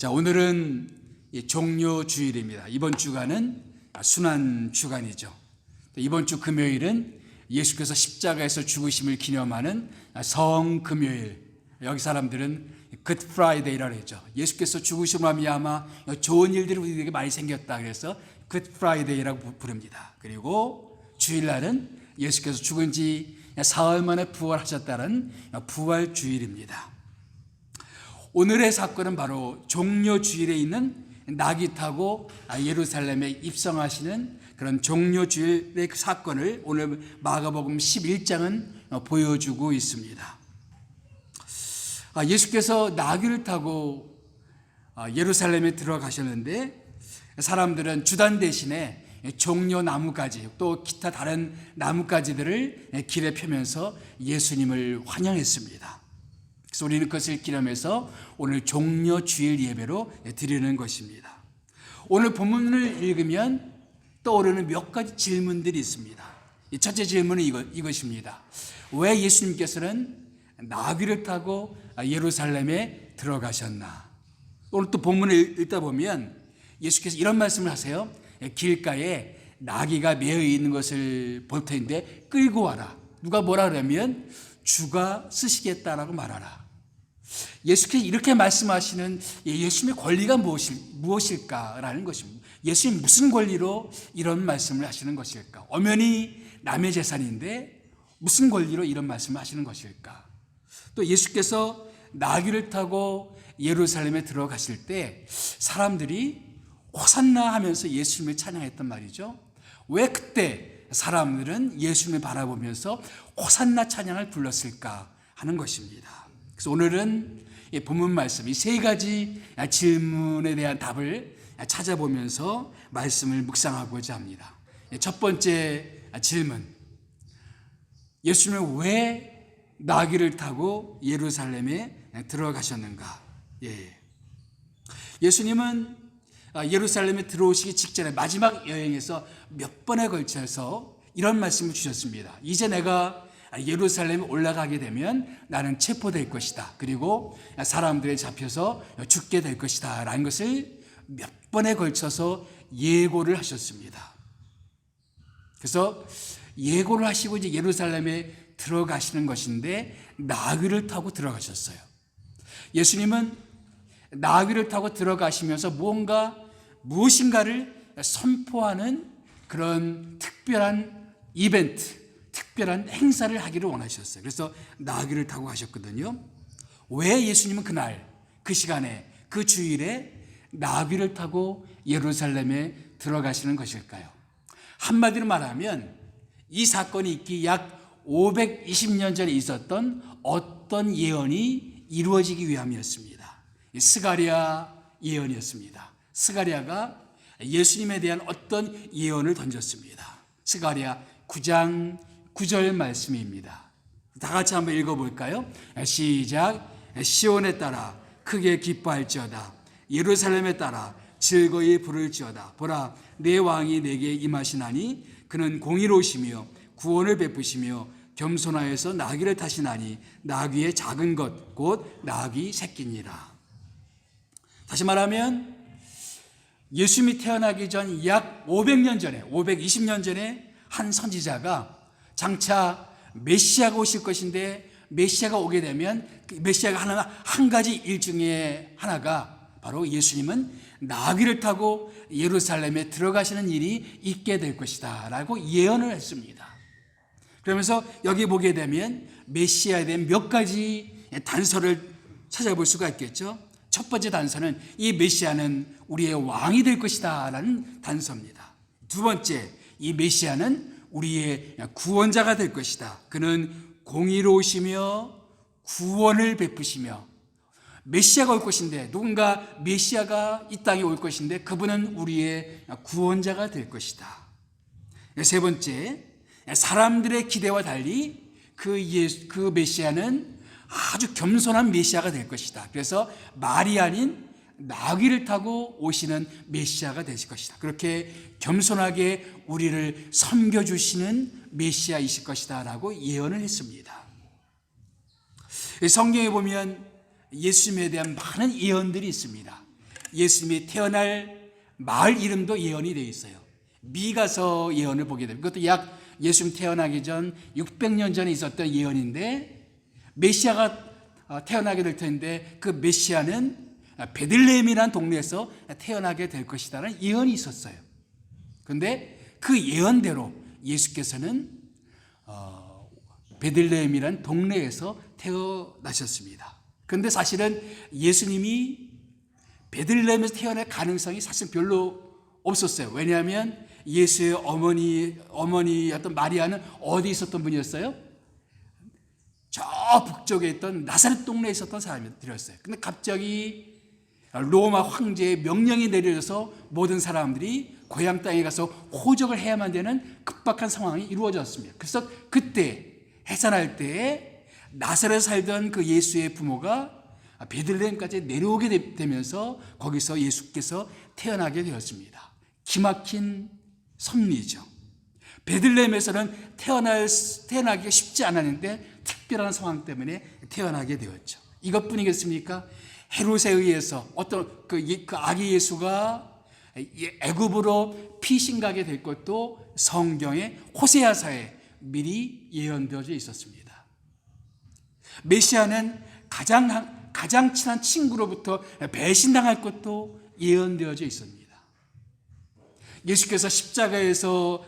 자, 오늘은 종료주일입니다. 이번 주간은 순환 주간이죠. 이번 주 금요일은 예수께서 십자가에서 죽으심을 기념하는 성금요일. 여기 사람들은 굿 프라이데이라고 했죠. 예수께서 죽으심으로 말미암아 좋은 일들이 우리에게 많이 생겼다. 그래서 굿 프라이데이라고 부릅니다. 그리고 주일날은 예수께서 죽은 지 사흘 만에 부활하셨다는 부활주일입니다. 오늘의 사건은 바로 종료주일에 있는 낙이 타고 예루살렘에 입성하시는 그런 종료주일의 사건을 오늘 마가복음 11장은 보여주고 있습니다. 예수께서 나귀를 타고 예루살렘에 들어가셨는데 사람들은 주단 대신에 종려나무가지 또 기타 다른 나뭇가지들을 길에 펴면서 예수님을 환영했습니다. 그래서 우리는 그것을 기념해서 오늘 종려주일 예배로 드리는 것입니다. 오늘 본문을 읽으면 떠오르는 몇 가지 질문들이 있습니다. 첫째 질문은 이것입니다. 왜 예수님께서는 나귀를 타고 예루살렘에 들어가셨나? 오늘 또 본문을 읽다 보면 예수께서 이런 말씀을 하세요. 길가에 나귀가 매여 있는 것을 볼 텐데 끌고 와라. 누가 뭐라 그러면 주가 쓰시겠다라고 말하라. 예수께서 이렇게 말씀하시는 예수님의 권리가 무엇일까라는 것입니다. 예수님 무슨 권리로 이런 말씀을 하시는 것일까? 엄연히 남의 재산인데 무슨 권리로 이런 말씀을 하시는 것일까? 또 예수께서 나귀를 타고 예루살렘에 들어가실 때 사람들이 호산나 하면서 예수님을 찬양했단 말이죠. 왜 그때 사람들은 예수님을 바라보면서 호산나 찬양을 불렀을까 하는 것입니다. 그래서 오늘은 이 본문 말씀, 이 세 가지 질문에 대한 답을 찾아보면서 말씀을 묵상하고자 합니다. 첫 번째 질문, 예수님은 왜 나귀를 타고 예루살렘에 들어가셨는가? 예수님은 예루살렘에 들어오시기 직전에 마지막 여행에서 몇 번에 걸쳐서 이런 말씀을 주셨습니다. 이제 내가 예루살렘에 올라가게 되면 나는 체포될 것이다. 그리고 사람들에 잡혀서 죽게 될 것이다. 라는 것을 몇 번에 걸쳐서 예고를 하셨습니다. 그래서 예고를 하시고 이제 예루살렘에 들어가시는 것인데 나귀를 타고 들어가셨어요. 예수님은 나귀를 타고 들어가시면서 무엇인가를 선포하는 그런 특별한 이벤트, 특별한 행사를 하기를 원하셨어요. 그래서 나귀를 타고 가셨거든요. 왜 예수님은 그날, 그 시간에, 그 주일에 나귀를 타고 예루살렘에 들어가시는 것일까요? 한마디로 말하면 이 사건이 있기 약 520년 전에 있었던 어떤 예언이 이루어지기 위함이었습니다. 스가랴 예언이었습니다. 스가랴가 예수님에 대한 어떤 예언을 던졌습니다. 스가랴 9장 9절 말씀입니다. 다 같이 한번 읽어볼까요? 시작. 시온에 따라 크게 기뻐할지어다. 예루살렘에 따라 즐거이 부를지어다. 보라, 내 왕이 내게 임하시나니 그는 공의로우시며 구원을 베푸시며 겸손하여서 나귀를 타시나니 나귀의 작은 것 곧 나귀 새끼니라. 다시 말하면 예수님이 태어나기 전 약 500년 전에 520년 전에 한 선지자가 장차 메시아가 오실 것인데 메시아가 오게 되면 메시아가 한 가지 일 중에 하나가 바로 예수님은 나귀를 타고 예루살렘에 들어가시는 일이 있게 될 것이다 라고 예언을 했습니다. 그러면서 여기 보게 되면 메시아에 대한 몇 가지 단서를 찾아볼 수가 있겠죠. 첫 번째 단서는 이 메시아는 우리의 왕이 될 것이다 라는 단서입니다. 두 번째, 이 메시아는 우리의 구원자가 될 것이다. 그는 공의로우시며 구원을 베푸시며 메시아가 올 것인데 누군가 메시아가 이 땅에 올 것인데 그분은 우리의 구원자가 될 것이다. 세 번째, 사람들의 기대와 달리 그 메시아는 아주 겸손한 메시아가 될 것이다. 그래서 말이 아닌 나귀를 타고 오시는 메시아가 되실 것이다. 그렇게 겸손하게 우리를 섬겨주시는 메시아이실 것이다 라고 예언을 했습니다. 성경에 보면 예수님에 대한 많은 예언들이 있습니다. 예수님이 태어날 마을 이름도 예언이 되어 있어요. 미가서 예언을 보게 됩니다. 그것도 약 예수님 태어나기 전 600년 전에 있었던 예언인데, 메시아가 태어나게 될 텐데 그 메시아는 베들레헴이라는 동네에서 태어나게 될 것이라는 예언이 있었어요. 그런데 그 예언대로 예수께서는 베들레헴이라는 동네에서 태어나셨습니다. 그런데 사실은 예수님이 베들레헴에서 태어날 가능성이 사실 별로 없었어요. 왜냐하면 예수의 어머니였던 마리아는 어디 있었던 분이었어요? 저 북쪽에 있던 나사렛 동네에 있었던 사람들이었어요. 근데 갑자기 로마 황제의 명령이 내려져서 모든 사람들이 고향 땅에 가서 호적을 해야만 되는 급박한 상황이 이루어졌습니다. 그래서 그때 해산할 때에 나사렛에 살던 그 예수의 부모가 베들레헴까지 내려오게 되면서 거기서 예수께서 태어나게 되었습니다. 기막힌 섭리죠. 베들레헴에서는 태어나기가 쉽지 않았는데 특별한 상황 때문에 태어나게 되었죠. 이것뿐이겠습니까? 헤롯에 의해서 어떤 그 아기 예수가 애굽으로 피신가게 될 것도 성경의 호세아서에 미리 예언되어져 있었습니다. 메시아는 가장 친한 친구로부터 배신당할 것도 예언되어져 있습니다. 예수께서 십자가에서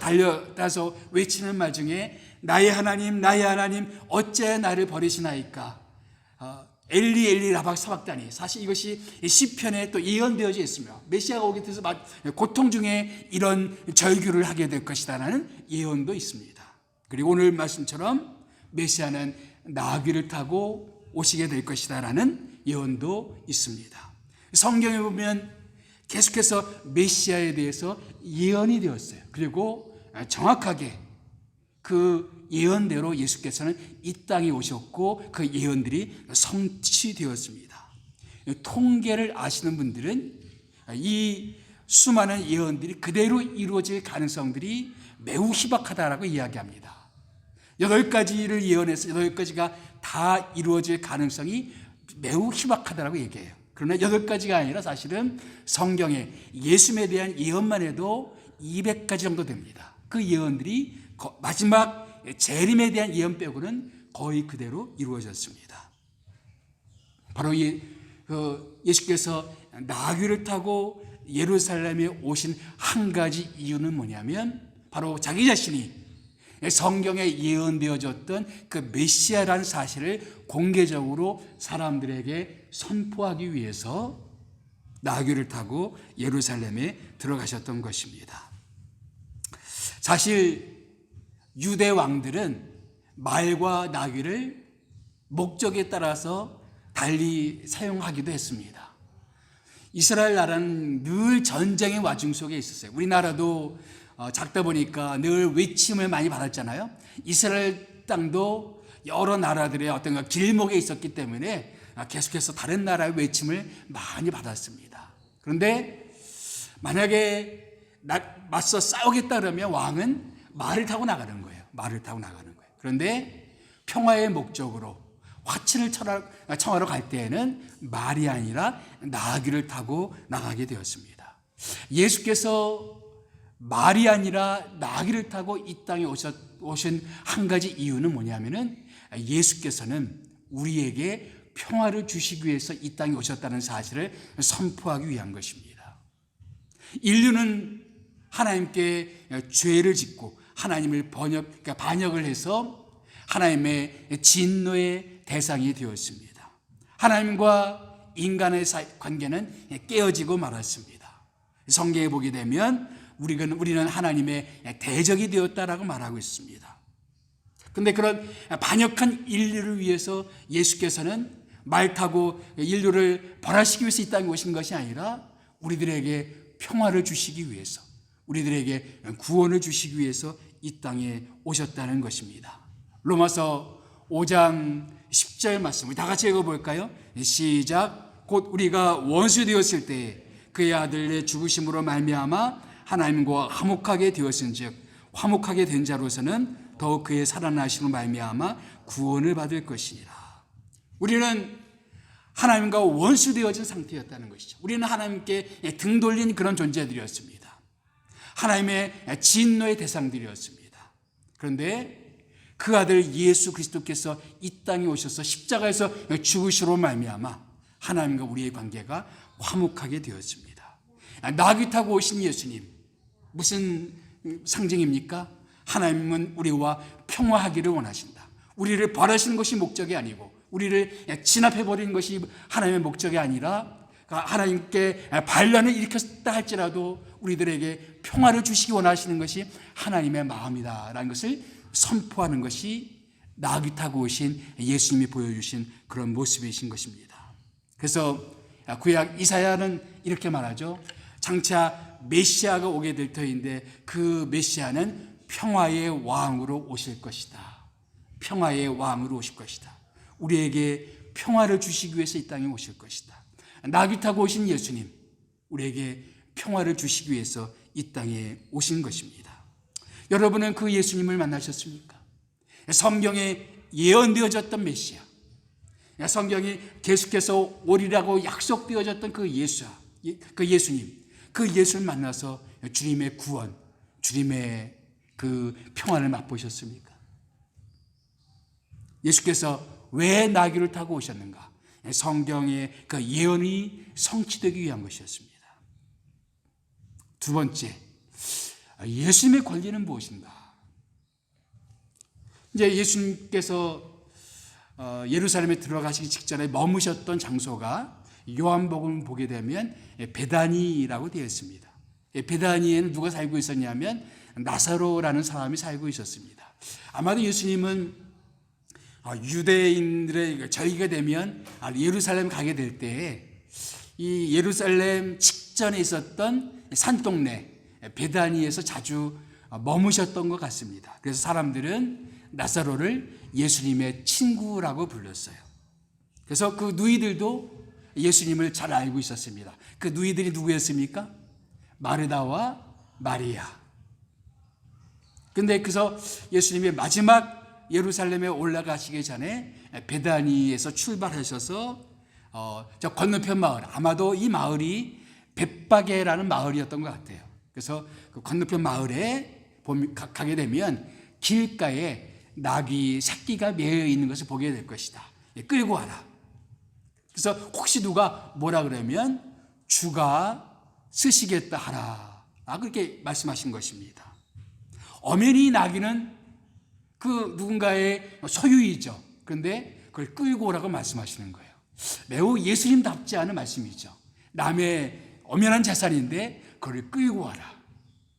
달려가서 외치는 말 중에 나의 하나님 어째 나를 버리시나이까, 엘리 엘리 라박 사박다니, 사실 이것이 시편에 또 예언되어져 있으며 메시아가 오게 돼서 고통 중에 이런 절규를 하게 될 것이다라는 예언도 있습니다. 그리고 오늘 말씀처럼 메시아는 나귀를 타고 오시게 될 것이다라는 예언도 있습니다. 성경에 보면 계속해서 메시아에 대해서 예언이 되었어요. 그리고 정확하게 그 예언대로 예수께서는 이 땅에 오셨고 그 예언들이 성취되었습니다. 통계를 아시는 분들은 이 수많은 예언들이 그대로 이루어질 가능성들이 매우 희박하다라고 이야기합니다. 8가지를 예언해서 8가지가 다 이루어질 가능성이 매우 희박하다라고 얘기해요. 그러나 8가지가 아니라 사실은 성경에 예수님에 대한 예언만 해도 200가지 정도 됩니다. 그 예언들이 마지막 재림에 대한 예언 빼고는 거의 그대로 이루어졌습니다. 바로 예수께서 나귀를 타고 예루살렘에 오신 한 가지 이유는 뭐냐면 바로 자기 자신이 성경에 예언되어졌던 그 메시아라는 사실을 공개적으로 사람들에게 선포하기 위해서 나귀를 타고 예루살렘에 들어가셨던 것입니다. 사실 유대 왕들은 말과 나귀를 목적에 따라서 달리 사용하기도 했습니다. 이스라엘 나라는 늘 전쟁의 와중 속에 있었어요. 우리나라도 작다 보니까 늘 외침을 많이 받았잖아요. 이스라엘 땅도 여러 나라들의 어떤 길목에 있었기 때문에 계속해서 다른 나라의 외침을 많이 받았습니다. 그런데 만약에 맞서 싸우겠다 그러면 왕은 말을 타고 나가는 거예요. 말을 타고 나가는 거예요. 그런데 평화의 목적으로 화친을 청하러 갈 때에는 말이 아니라 나귀를 타고 나가게 되었습니다. 예수께서 말이 아니라 나귀를 타고 이 땅에 오신 한 가지 이유는 뭐냐면은 예수께서는 우리에게 평화를 주시기 위해서 이 땅에 오셨다는 사실을 선포하기 위한 것입니다. 인류는 하나님께 죄를 짓고 하나님을 반역을 해서 하나님의 진노의 대상이 되었습니다. 하나님과 인간의 관계는 깨어지고 말았습니다. 성경에 보게 되면 우리는 하나님의 대적이 되었다라고 말하고 있습니다. 그런데 그런 반역한 인류를 위해서 예수께서는 말 타고 인류를 벌하시기 위해서 이 땅에 오신 것이 아니라 우리들에게 평화를 주시기 위해서, 우리들에게 구원을 주시기 위해서 이 땅에 오셨다는 것입니다. 로마서 5장 10절 말씀, 우리 다 같이 읽어볼까요? 시작. 곧 우리가 원수 되었을 때 그의 아들의 죽으심으로 말미암아 하나님과 화목하게 되었은즉 화목하게 된 자로서는 더욱 그의 살아나심으로 말미암아 구원을 받을 것이니라. 우리는 하나님과 원수되어진 상태였다는 것이죠. 우리는 하나님께 등 돌린 그런 존재들이었습니다. 하나님의 진노의 대상들이었습니다. 그런데 그 아들 예수 그리스도께서 이 땅에 오셔서 십자가에서 죽으시로 말미암아 하나님과 우리의 관계가 화목하게 되었습니다. 나귀 타고 오신 예수님, 무슨 상징입니까? 하나님은 우리와 평화하기를 원하신다. 우리를 벌하시는 것이 목적이 아니고 우리를 진압해버리는 것이 하나님의 목적이 아니라 하나님께 반란을 일으켰다 할지라도 우리들에게 평화를 주시기 원하시는 것이 하나님의 마음이다라는 것을 선포하는 것이 나귀 타고 오신 예수님이 보여주신 그런 모습이신 것입니다. 그래서 구약 이사야는 이렇게 말하죠. 장차 메시아가 오게 될 터인데 그 메시아는 평화의 왕으로 오실 것이다. 평화의 왕으로 오실 것이다. 우리에게 평화를 주시기 위해서 이 땅에 오실 것이다. 나귀 타고 오신 예수님, 우리에게 평화를 주시기 위해서 이 땅에 오신 것입니다. 여러분은 그 예수님을 만나셨습니까? 성경에 예언되어졌던 메시아, 성경이 계속해서 오리라고 약속되어졌던 그 예수님, 그 예수를 만나서 주님의 구원, 주님의 그 평안을 맛보셨습니까? 예수께서 왜 나귀를 타고 오셨는가? 성경의 그 예언이 성취되기 위한 것이었습니다. 두 번째, 예수님의 권리는 무엇인가? 이제 예수님께서 예루살렘에 들어가시기 직전에 머무셨던 장소가 요한복음 보게 되면 베다니라고 되어 있습니다. 베다니에는 누가 살고 있었냐면 나사로라는 사람이 살고 있었습니다. 아마도 예수님은 유대인들의 절기가 되면 예루살렘 가게 될 때에 이 예루살렘 직전에 있었던 산동네 베다니에서 자주 머무셨던 것 같습니다. 그래서 사람들은 나사로를 예수님의 친구라고 불렀어요. 그래서 그 누이들도 예수님을 잘 알고 있었습니다. 그 누이들이 누구였습니까? 마르다와 마리아. 근데 그래서 예수님이 마지막 예루살렘에 올라가시기 전에 베다니에서 출발하셔서 저 건너편 마을, 아마도 이 마을이 벳바게라는 마을이었던 것 같아요. 그래서 그 건너편 마을에 가게 되면 길가에 나귀 새끼가 매여 있는 것을 보게 될 것이다. 끌고 와라. 그래서 혹시 누가 뭐라 그러면 주가 쓰시겠다 하라. 그렇게 말씀하신 것입니다. 엄연히 나귀는 그 누군가의 소유이죠. 그런데 그걸 끌고 오라고 말씀하시는 거예요. 매우 예수님답지 않은 말씀이죠. 남의 엄연한 재산인데 그걸 끌고 와라.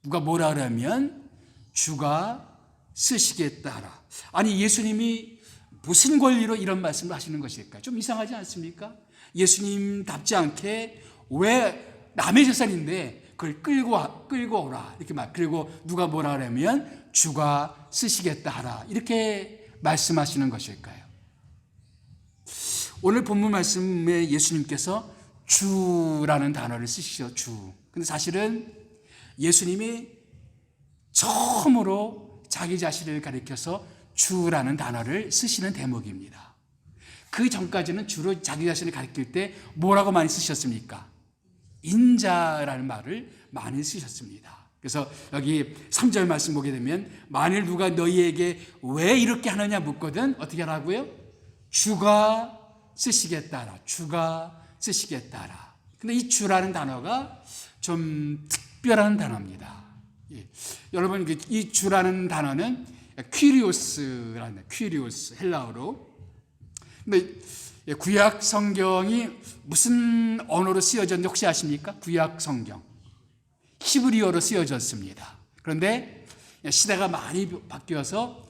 누가 뭐라 그러면 주가 쓰시겠다 하라. 아니 예수님이 무슨 권리로 이런 말씀을 하시는 것일까? 좀 이상하지 않습니까? 예수님답지 않게 왜 남의 재산인데 그걸 끌고 오라 이렇게 말. 그리고 누가 뭐라 그러면 주가 쓰시겠다 하라 이렇게 말씀하시는 것일까요? 오늘 본문 말씀에 예수님께서 주라는 단어를 쓰시죠. 주. 근데 사실은 예수님이 처음으로 자기 자신을 가리켜서 주라는 단어를 쓰시는 대목입니다. 그 전까지는 주로 자기 자신을 가리킬 때 뭐라고 많이 쓰셨습니까? 인자라는 말을 많이 쓰셨습니다. 그래서 여기 3절 말씀 보게 되면 만일 누가 너희에게 왜 이렇게 하느냐 묻거든 어떻게 하라고요? 주가 쓰시겠다 하라. 주가 쓰시겠다 하라. 근데 이 주라는 단어가 좀 특별한 단어입니다. 예. 여러분 이 주라는 단어는 퀴리오스라는 퀴리오스 헬라어로. 근데 구약 성경이 무슨 언어로 쓰여졌는지 혹시 아십니까? 구약 성경 히브리어로 쓰여졌습니다. 그런데 시대가 많이 바뀌어서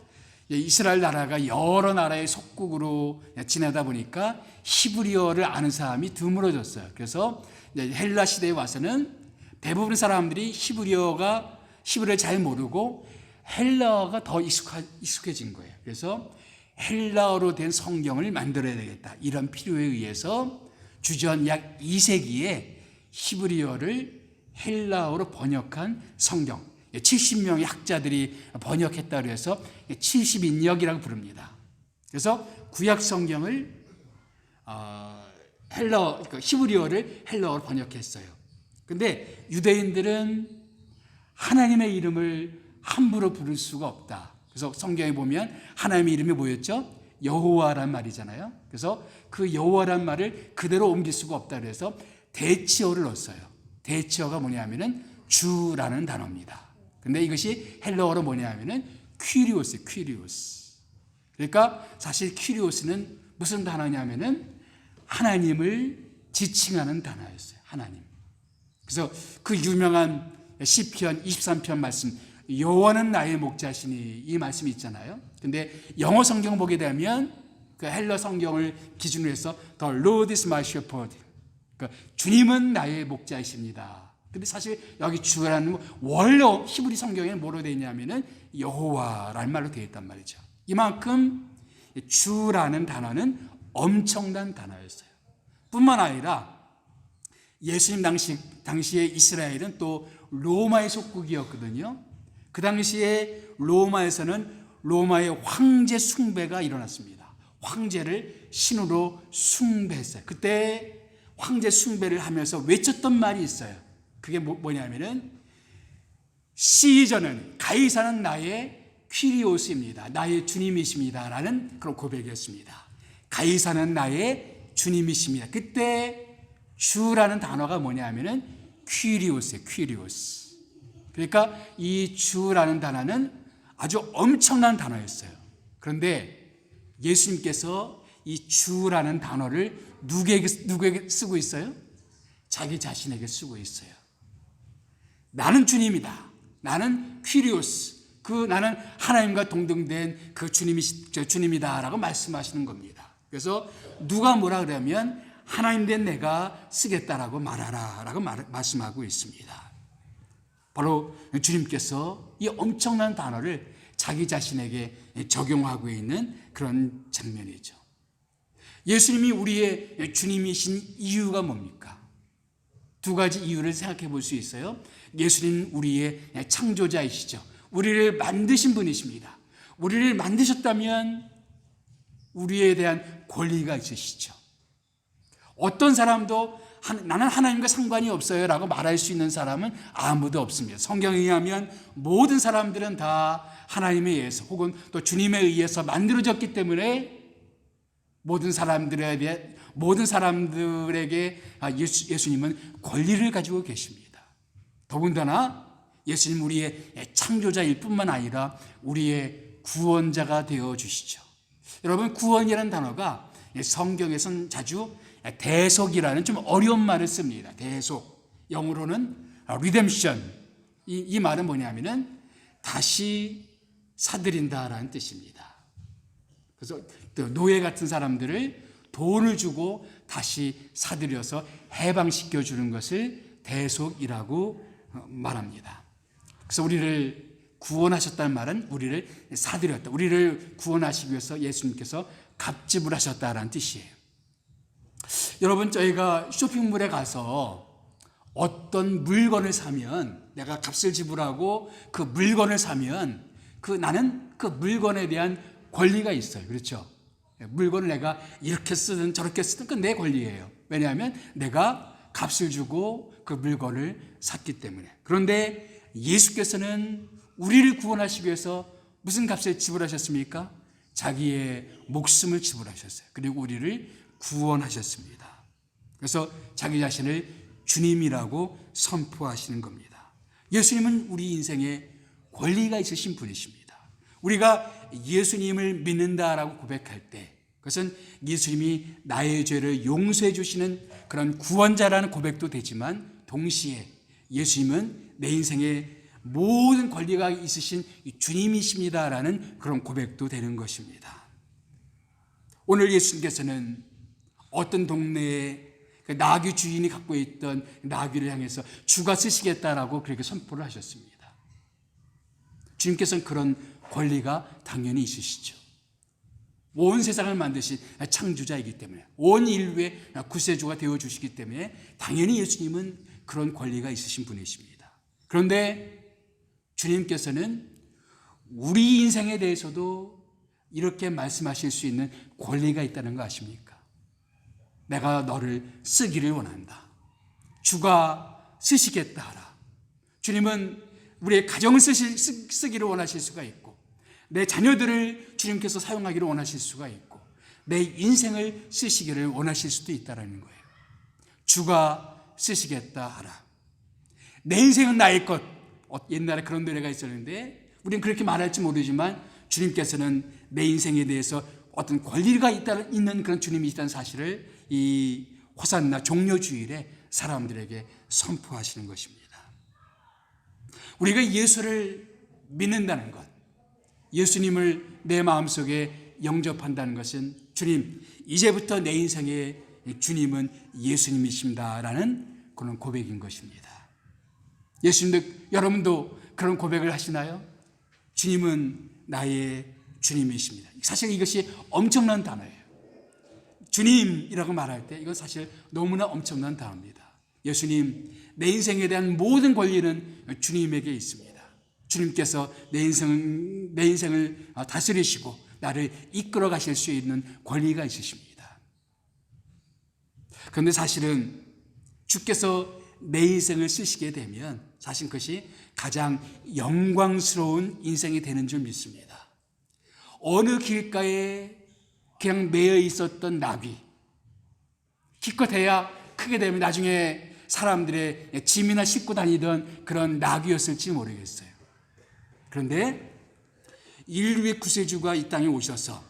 이스라엘 나라가 여러 나라의 속국으로 지내다 보니까 히브리어를 아는 사람이 드물어졌어요. 그래서 헬라 시대에 와서는 대부분 사람들이 히브리어를 잘 모르고 헬라어가 더 익숙해진 거예요. 그래서 헬라어로 된 성경을 만들어야 되겠다. 이런 필요에 의해서 주전 약 2세기에 히브리어를 헬라어로 번역한 성경 70명의 학자들이 번역했다고 해서 70인역이라고 부릅니다. 그래서 구약 성경을 히브리어를 헬라어로 번역했어요. 근데 유대인들은 하나님의 이름을 함부로 부를 수가 없다. 그래서 성경에 보면 하나님의 이름이 뭐였죠? 여호와란 말이잖아요. 그래서 그 여호와란 말을 그대로 옮길 수가 없다. 그래서 대치어를 넣었어요. 대치어가 뭐냐면은 주라는 단어입니다. 근데 이것이 헬라어로 뭐냐면은 퀴리오스. 그러니까 사실 퀴리오스는 무슨 단어냐면은 하나님을 지칭하는 단어였어요. 하나님. 그래서 그 유명한 시편 23편 말씀, 여호와는 나의 목자시니, 이 말씀이 있잖아요. 근데 영어 성경 보게 되면 그 헬라 성경을 기준으로 해서 The Lord is my shepherd. 그러니까 주님은 나의 목자이십니다. 근데 사실 여기 주라는 원래 히브리 성경에는 뭐로 되어 있냐면은 여호와라는 말로 되어 있단 말이죠. 이만큼 주라는 단어는 엄청난 단어였어요. 뿐만 아니라 예수님 당시에 이스라엘은 또 로마의 속국이었거든요. 그 당시에 로마에서는 로마의 황제 숭배가 일어났습니다. 황제를 신으로 숭배했어요. 그때 황제 숭배를 하면서 외쳤던 말이 있어요. 그게 뭐냐면은 시저는 가이사는 나의 퀴리오스입니다. 나의 주님이십니다. 라는 그런 고백이었습니다. 가이사는 나의 주님이십니다. 그때 주라는 단어가 뭐냐면은 퀴리오스예요. 퀴리오스. 그러니까 이 주라는 단어는 아주 엄청난 단어였어요. 그런데 예수님께서 이 주라는 단어를 누구에게 쓰고 있어요? 자기 자신에게 쓰고 있어요. 나는 주님이다. 나는 퀴리오스. 나는 하나님과 동등된 그 주님이다라고 말씀하시는 겁니다. 그래서 누가 뭐라 그러면 하나님 된 내가 쓰겠다라고 말하라라고 말씀하고 있습니다. 바로 주님께서 이 엄청난 단어를 자기 자신에게 적용하고 있는 그런 장면이죠. 예수님이 우리의 주님이신 이유가 뭡니까? 두 가지 이유를 생각해 볼 수 있어요. 예수님은 우리의 창조자이시죠. 우리를 만드신 분이십니다. 우리를 만드셨다면 우리에 대한 권리가 있으시죠. 어떤 사람도 나는 하나님과 상관이 없어요 라고 말할 수 있는 사람은 아무도 없습니다. 성경에 의하면 모든 사람들은 다 하나님에 의해서 혹은 또 주님에 의해서 만들어졌기 때문에 모든 사람들에게 예수님은 권리를 가지고 계십니다. 더군다나 예수님 우리의 창조자일 뿐만 아니라 우리의 구원자가 되어 주시죠. 여러분, 구원이라는 단어가 성경에서는 자주 대속이라는 좀 어려운 말을 씁니다. 대속. 영어로는 redemption. 이 말은 뭐냐면은 다시 사들인다라는 뜻입니다. 그래서 노예 같은 사람들을 돈을 주고 다시 사들여서 해방시켜 주는 것을 대속이라고 말합니다. 그래서 우리를 구원하셨다는 말은 우리를 사들였다. 우리를 구원하시기 위해서 예수님께서 값지불 하셨다라는 뜻이에요. 여러분, 저희가 쇼핑몰에 가서 어떤 물건을 사면, 내가 값을 지불하고 그 물건을 사면 나는 그 물건에 대한 권리가 있어요. 그렇죠? 물건을 내가 이렇게 쓰든 저렇게 쓰든 그건 내 권리예요. 왜냐하면 내가 값을 주고 그 물건을 샀기 때문에. 그런데 예수께서는 우리를 구원하시기 위해서 무슨 값을 지불하셨습니까? 자기의 목숨을 지불하셨어요. 그리고 우리를 구원하셨습니다. 그래서 자기 자신을 주님이라고 선포하시는 겁니다. 예수님은 우리 인생에 권리가 있으신 분이십니다. 우리가 예수님을 믿는다라고 고백할 때 그것은 예수님이 나의 죄를 용서해 주시는 그런 구원자라는 고백도 되지만 동시에 예수님은 내 인생에 모든 권리가 있으신 주님이십니다라는 그런 고백도 되는 것입니다. 오늘 예수님께서는 어떤 동네에 그 나귀 주인이 갖고 있던 나귀를 향해서 주가 쓰시겠다라고 그렇게 선포를 하셨습니다. 주님께서는 그런 권리가 당연히 있으시죠. 온 세상을 만드신 창조자이기 때문에, 온 인류의 구세주가 되어주시기 때문에 당연히 예수님은 그런 권리가 있으신 분이십니다. 그런데 주님께서는 우리 인생에 대해서도 이렇게 말씀하실 수 있는 권리가 있다는 거 아십니까? 내가 너를 쓰기를 원한다. 주가 쓰시겠다 하라. 주님은 우리의 가정을 쓰기를 원하실 수가 있고, 내 자녀들을 주님께서 사용하기를 원하실 수가 있고, 내 인생을 쓰시기를 원하실 수도 있다는 거예요. 주가 쓰시겠다 하라. 내 인생은 나의 것. 옛날에 그런 노래가 있었는데 우리는 그렇게 말할지 모르지만 주님께서는 내 인생에 대해서 어떤 권리가 있는 그런 주님이시다는 사실을 이 호산나 종려주일에 사람들에게 선포하시는 것입니다. 우리가 예수를 믿는다는 것, 예수님을 내 마음속에 영접한다는 것은 주님, 이제부터 내 인생의 주님은 예수님이십니다라는 그런 고백인 것입니다. 예수님도, 여러분도 그런 고백을 하시나요? 주님은 나의 주님이십니다. 사실 이것이 엄청난 단어예요. 주님이라고 말할 때 이건 사실 너무나 엄청난 단어입니다. 예수님, 내 인생에 대한 모든 권리는 주님에게 있습니다. 주님께서 내 인생을 다스리시고 나를 이끌어 가실 수 있는 권리가 있으십니다. 그런데 사실은 주께서 내 인생을 쓰시게 되면 사실 그것이 가장 영광스러운 인생이 되는 줄 믿습니다. 어느 길가에 그냥 매여 있었던 나귀, 기껏해야 크게 되면 나중에 사람들의 짐이나 싣고 다니던 그런 나귀였을지 모르겠어요. 그런데 인류의 구세주가 이 땅에 오셔서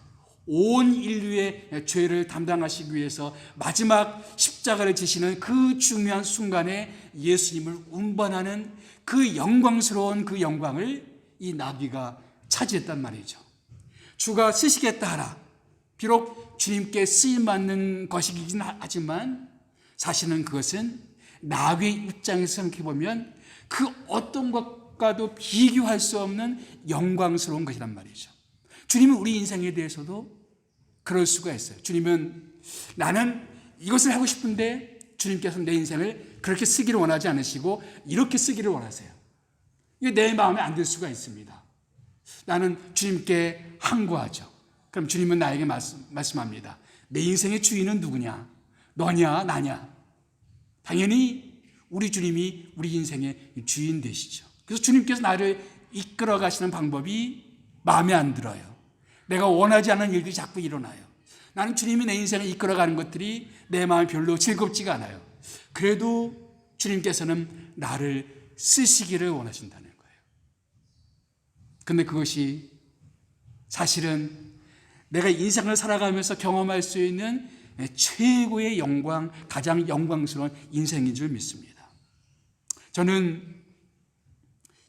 온 인류의 죄를 담당하시기 위해서 마지막 십자가를 지시는 그 중요한 순간에 예수님을 운반하는 그 영광스러운 그 영광을 이 나귀가 차지했단 말이죠. 주가 쓰시겠다 하라. 비록 주님께 쓰임받는 것이긴 하지만 사실은 그것은 나귀의 입장에서 생각해보면 그 어떤 것과도 비교할 수 없는 영광스러운 것이란 말이죠. 주님은 우리 인생에 대해서도 그럴 수가 있어요. 주님은 나는 이것을 하고 싶은데 주님께서 내 인생을 그렇게 쓰기를 원하지 않으시고 이렇게 쓰기를 원하세요. 이게 내 마음에 안 들 수가 있습니다. 나는 주님께 항구하죠. 그럼 주님은 나에게 말씀합니다. 내 인생의 주인은 누구냐? 너냐? 나냐? 당연히 우리 주님이 우리 인생의 주인 되시죠. 그래서 주님께서 나를 이끌어 가시는 방법이 마음에 안 들어요. 내가 원하지 않은 일들이 자꾸 일어나요. 나는 주님이 내 인생을 이끌어가는 것들이 내 마음에 별로 즐겁지가 않아요. 그래도 주님께서는 나를 쓰시기를 원하신다는 거예요. 그런데 그것이 사실은 내가 인생을 살아가면서 경험할 수 있는 최고의 영광, 가장 영광스러운 인생인 줄 믿습니다. 저는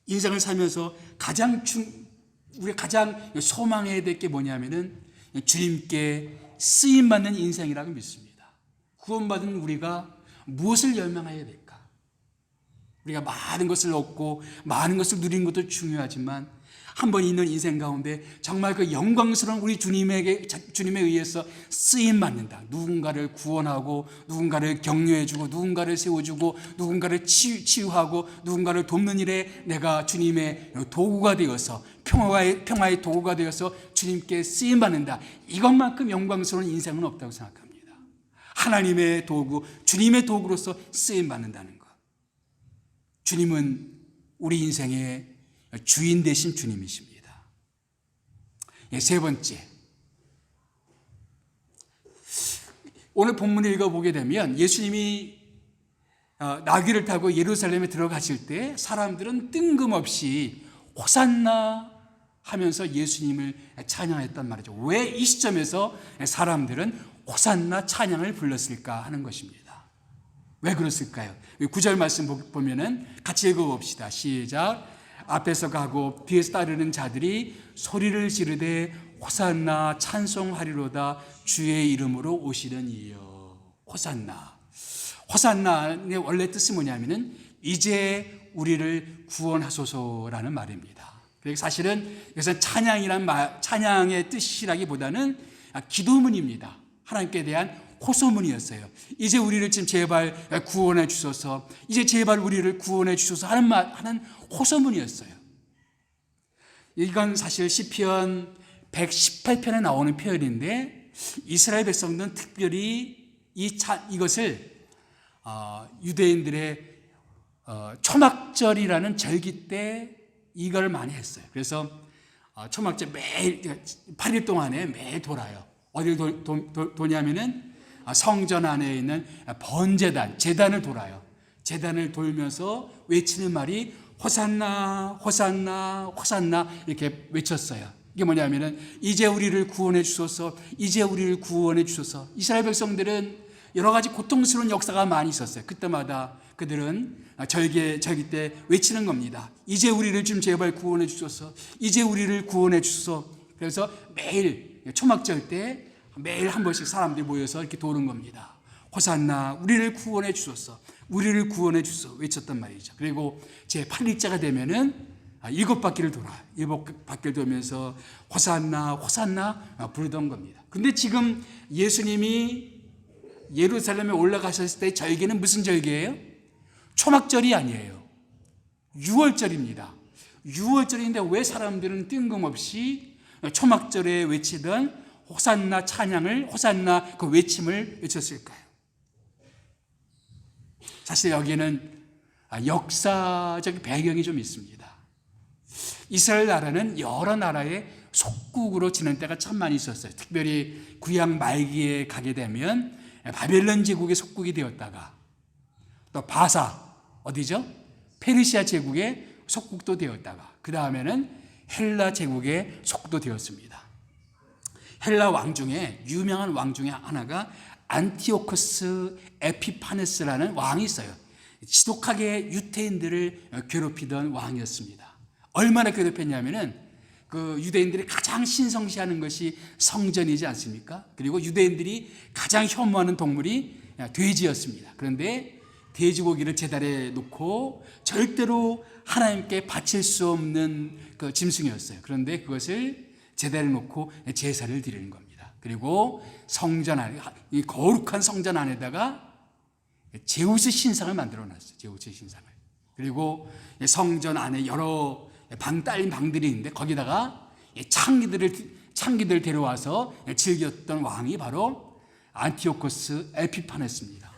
인생을 살면서 우리가 가장 소망해야 될 게 뭐냐면은 주님께 쓰임받는 인생이라고 믿습니다. 구원받은 우리가 무엇을 열망해야 될까? 우리가 많은 것을 얻고 많은 것을 누리는 것도 중요하지만 한 번 있는 인생 가운데 정말 그 영광스러운 우리 주님에 의해서 쓰임받는다. 누군가를 구원하고 누군가를 격려해주고 누군가를 세워주고 누군가를 치유하고 누군가를 돕는 일에 내가 주님의 도구가 되어서 평화의 도구가 되어서 주님께 쓰임받는다. 이것만큼 영광스러운 인생은 없다고 생각합니다. 하나님의 도구, 주님의 도구로서 쓰임받는다는 것. 주님은 우리 인생의 주인 되신 주님이십니다. 세 번째, 오늘 본문을 읽어보게 되면 예수님이 나귀를 타고 예루살렘에 들어가실 때 사람들은 뜬금없이 호산나 하면서 예수님을 찬양했단 말이죠. 왜 이 시점에서 사람들은 호산나 찬양을 불렀을까 하는 것입니다. 왜 그랬을까요? 9절 말씀 보면은 같이 읽어봅시다. 시작. 앞에서 가고 뒤에서 따르는 자들이 소리를 지르되 호산나 찬송하리로다 주의 이름으로 오시는 이여. 호산나. 호산나의 원래 뜻이 뭐냐면은 이제 우리를 구원하소서라는 말입니다. 그래서 사실은 여기서 찬양의 뜻이라기보다는 기도문입니다. 하나님께 대한 호소문이었어요. 이제 우리를 지금 제발 구원해 주소서, 이제 제발 우리를 구원해 주소서 하는 호소문이었어요. 이건 사실 시편 118편에 나오는 표현인데 이스라엘 백성들은 특별히 이것을 유대인들의 초막절이라는 절기 때 이걸 많이 했어요. 그래서 초막절 매일 8일 동안에 매일 돌아요. 어딜 도냐면은 성전 안에 있는 번제단, 제단을 돌아요. 제단을 돌면서 외치는 말이 호산나, 호산나, 호산나 이렇게 외쳤어요. 이게 뭐냐면은 이제 우리를 구원해 주소서, 이제 우리를 구원해 주소서. 이스라엘 백성들은 여러 가지 고통스러운 역사가 많이 있었어요. 그때마다 그들은 절기 때 외치는 겁니다. 이제 우리를 좀 제발 구원해 주소서, 이제 우리를 구원해 주소서. 그래서 매일 초막절 때 매일 한 번씩 사람들이 모여서 이렇게 도는 겁니다. 호산나, 우리를 구원해 주소서, 우리를 구원해 주소서 외쳤단 말이죠. 그리고 제 8일째가 되면은 7바퀴를 돌아요. 7바퀴를 돌면서 호산나, 호산나 부르던 겁니다. 근데 지금 예수님이 예루살렘에 올라가셨을 때 절기는 무슨 절기예요? 초막절이 아니에요. 6월절입니다. 6월절인데 왜 사람들은 뜬금없이 초막절에 외치던 호산나 찬양을, 호산나 그 외침을 외쳤을까요? 사실 여기에는 역사적 배경이 좀 있습니다. 이스라엘 나라는 여러 나라의 속국으로 지낸 때가 참 많이 있었어요. 특별히 구약 말기에 가게 되면 바벨론 제국의 속국이 되었다가 또 바사, 어디죠? 페르시아 제국의 속국도 되었다가 그 다음에는 헬라 제국의 속국도 되었습니다. 헬라 왕 중에 유명한 왕 중에 하나가 안티오코스 에피파네스라는 왕이 있어요. 지독하게 유대인들을 괴롭히던 왕이었습니다. 얼마나 괴롭혔냐면은 그 유대인들이 가장 신성시하는 것이 성전이지 않습니까? 그리고 유대인들이 가장 혐오하는 동물이 돼지였습니다. 그런데 돼지고기를 제단에 놓고 절대로 하나님께 바칠 수 없는 그 짐승이었어요. 그런데 그것을 제단에 놓고 제사를 드리는 겁니다. 그리고 성전 안에, 이 거룩한 성전 안에다가 제우스 신상을 만들어 놨어요. 제우스 신상을. 그리고 성전 안에 여러 딸린 방들이 있는데 거기다가 창기들을 데려와서 즐겼던 왕이 바로 안티오코스 에피파네스입니다.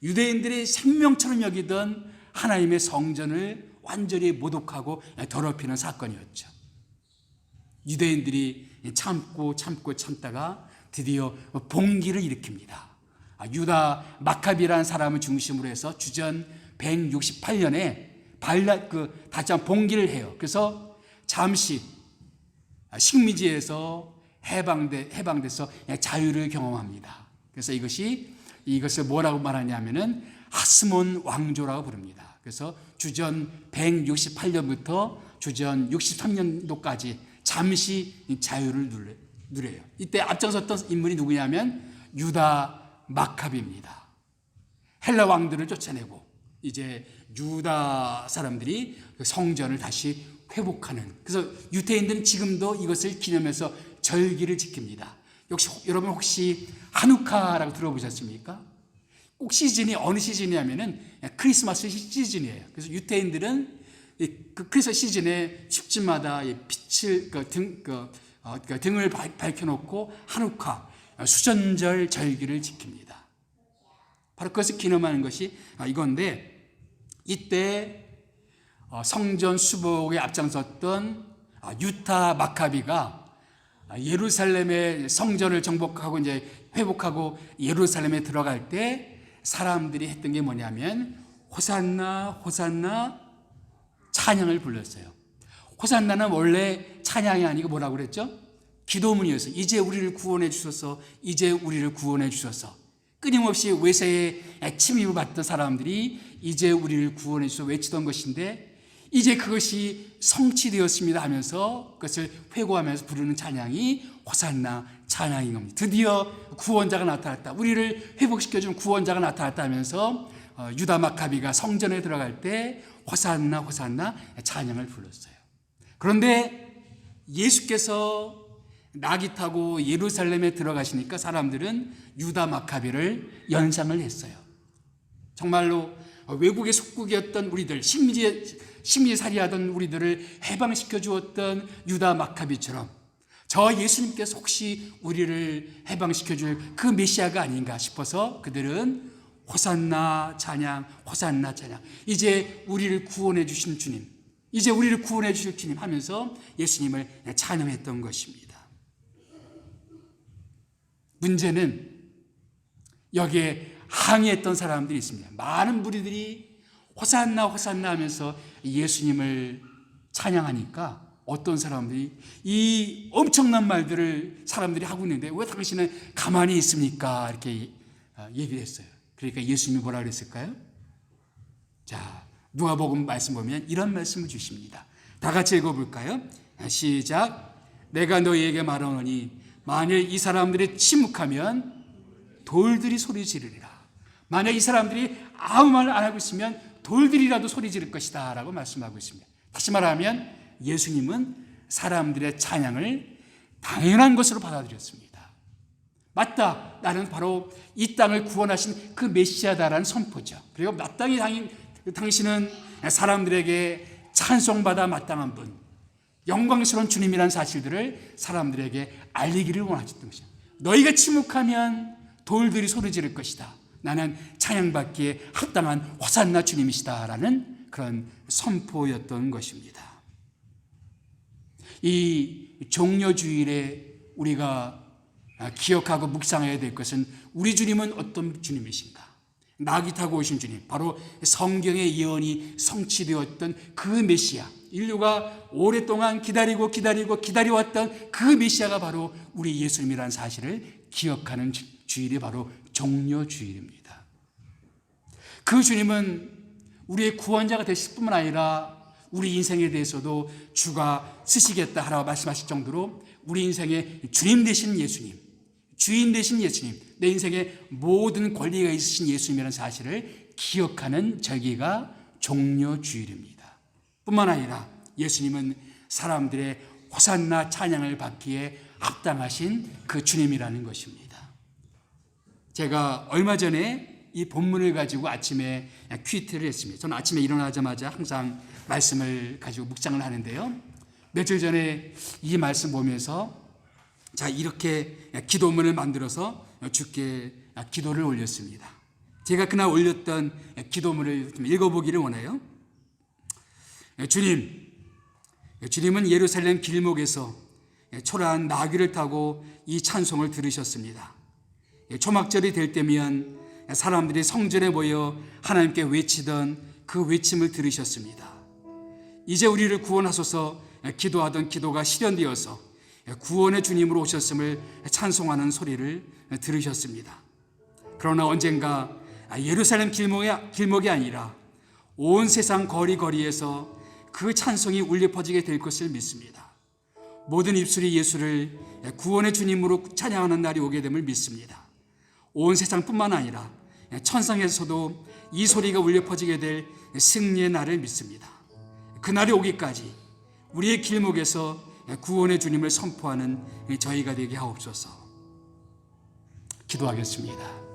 유대인들이 생명처럼 여기던 하나님의 성전을 완전히 모독하고 더럽히는 사건이었죠. 유대인들이 참다가 드디어 봉기를 일으킵니다. 유다 마카비라는 사람을 중심으로 해서 주전 168년에 다시 한번 봉기를 해요. 그래서 잠시 식민지에서 해방돼서 자유를 경험합니다. 그래서 이것을 뭐라고 말하냐면은 하스몬 왕조라고 부릅니다. 그래서 주전 168년부터 주전 63년도까지 잠시 자유를 누려요. 이때 앞장섰던 인물이 누구냐면 유다 마카비입니다. 헬라 왕들을 쫓아내고 이제 유다 사람들이 성전을 다시 회복하는, 그래서 유대인들은 지금도 이것을 기념해서 절기를 지킵니다. 여러분 혹시 하누카라고 들어보셨습니까? 꼭 시즌이 어느 시즌이냐면은 크리스마스 시즌이에요. 그래서 유대인들은 그 크리스마스 시즌에 집집마다 빛을 등을 밝혀놓고 하누카 수전절 절기를 지킵니다. 바로 그것을 기념하는 것이 이건데, 이때 성전 수복에 앞장섰던 유다 마카비가 예루살렘의 성전을 정복하고 이제 회복하고 예루살렘에 들어갈 때 사람들이 했던 게 뭐냐면 호산나 호산나 찬양을 불렀어요. 호산나는 원래 찬양이 아니고 뭐라고 그랬죠? 기도문이었어요. 이제 우리를 구원해 주소서, 이제 우리를 구원해 주소서. 끊임없이 외세에 침입을 받던 사람들이 이제 우리를 구원해 주소서 외치던 것인데, 이제 그것이 성취되었습니다 하면서 그것을 회고하면서 부르는 찬양이 호산나 찬양인 겁니다. 드디어 구원자가 나타났다, 우리를 회복시켜준 구원자가 나타났다 하면서 유다 마카비가 성전에 들어갈 때 호산나 호산나 찬양을 불렀어요. 그런데 예수께서 낙이 타고 예루살렘에 들어가시니까 사람들은 유다 마카비를 연상을 했어요. 정말로 외국의 속국이었던 우리들, 식민지살이하던 우리들을 해방시켜 주었던 유다 마카비처럼 저 예수님께서 혹시 우리를 해방시켜 줄 그 메시아가 아닌가 싶어서 그들은 호산나 찬양, 호산나 찬양. 이제 우리를 구원해 주신 주님, 이제 우리를 구원해 주실 주님 하면서 예수님을 찬양했던 것입니다. 문제는 여기에 항의했던 사람들이 있습니다. 많은 무리들이 호산나 호산나 하면서 예수님을 찬양하니까 어떤 사람들이 이 엄청난 말들을 사람들이 하고 있는데 왜 당신은 가만히 있습니까? 이렇게 얘기를 했어요. 그러니까 예수님이 뭐라 그랬을까요? 자, 누가복음 말씀 보면 이런 말씀을 주십니다. 다 같이 읽어볼까요? 시작. 내가 너희에게 말하노니 만일 이 사람들이 침묵하면 돌들이 소리 지르리라. 만약 이 사람들이 아무 말 안 하고 있으면 돌들이라도 소리 지를 것이다 라고 말씀하고 있습니다. 다시 말하면 예수님은 사람들의 찬양을 당연한 것으로 받아들였습니다. 맞다, 나는 바로 이 땅을 구원하신 그 메시아다라는 선포죠. 그리고 마땅히 당신은 사람들에게 찬송받아 마땅한 분, 영광스러운 주님이라는 사실들을 사람들에게 알리기를 원하셨던 것이죠. 너희가 침묵하면 돌들이 소리 지를 것이다. 나는 찬양받기에 합당한 호산나 주님이시다라는 그런 선포였던 것입니다. 이 종려주일에 우리가 기억하고 묵상해야 될 것은 우리 주님은 어떤 주님이신가? 나귀 타고 오신 주님, 바로 성경의 예언이 성취되었던 그 메시아, 인류가 오랫동안 기다려왔던 그 메시아가 바로 우리 예수님이라는 사실을 기억하는 주일이 바로 종려주일입니다. 그 주님은 우리의 구원자가 되실 뿐만 아니라 우리 인생에 대해서도 주가 쓰시겠다 하라고 말씀하실 정도로 우리 인생의 주님 되신 예수님, 주인 되신 예수님, 내 인생의 모든 권리가 있으신 예수님이라는 사실을 기억하는 절기가 종려주일입니다. 뿐만 아니라 예수님은 사람들의 호산나 찬양을 받기에 합당하신 그 주님이라는 것입니다. 제가 얼마 전에 이 본문을 가지고 아침에 퀴트를 했습니다. 저는 아침에 일어나자마자 항상 말씀을 가지고 묵상을 하는데요. 며칠 전에 이 말씀 보면서 자, 이렇게 기도문을 만들어서 주께 기도를 올렸습니다. 제가 그날 올렸던 기도문을 좀 읽어보기를 원해요. 주님은 예루살렘 길목에서 초라한 나귀를 타고 이 찬송을 들으셨습니다. 초막절이 될 때면 사람들이 성전에 모여 하나님께 외치던 그 외침을 들으셨습니다. 이제 우리를 구원하소서 기도하던 기도가 실현되어서 구원의 주님으로 오셨음을 찬송하는 소리를 들으셨습니다. 그러나 언젠가 예루살렘 길목이 아니라 온 세상 거리거리에서 그 찬송이 울려 퍼지게 될 것을 믿습니다. 모든 입술이 예수를 구원의 주님으로 찬양하는 날이 오게 됨을 믿습니다. 온 세상뿐만 아니라 천상에서도 이 소리가 울려 퍼지게 될 승리의 날을 믿습니다. 그 날이 오기까지 우리의 길목에서 구원의 주님을 선포하는 저희가 되게 하옵소서. 기도하겠습니다.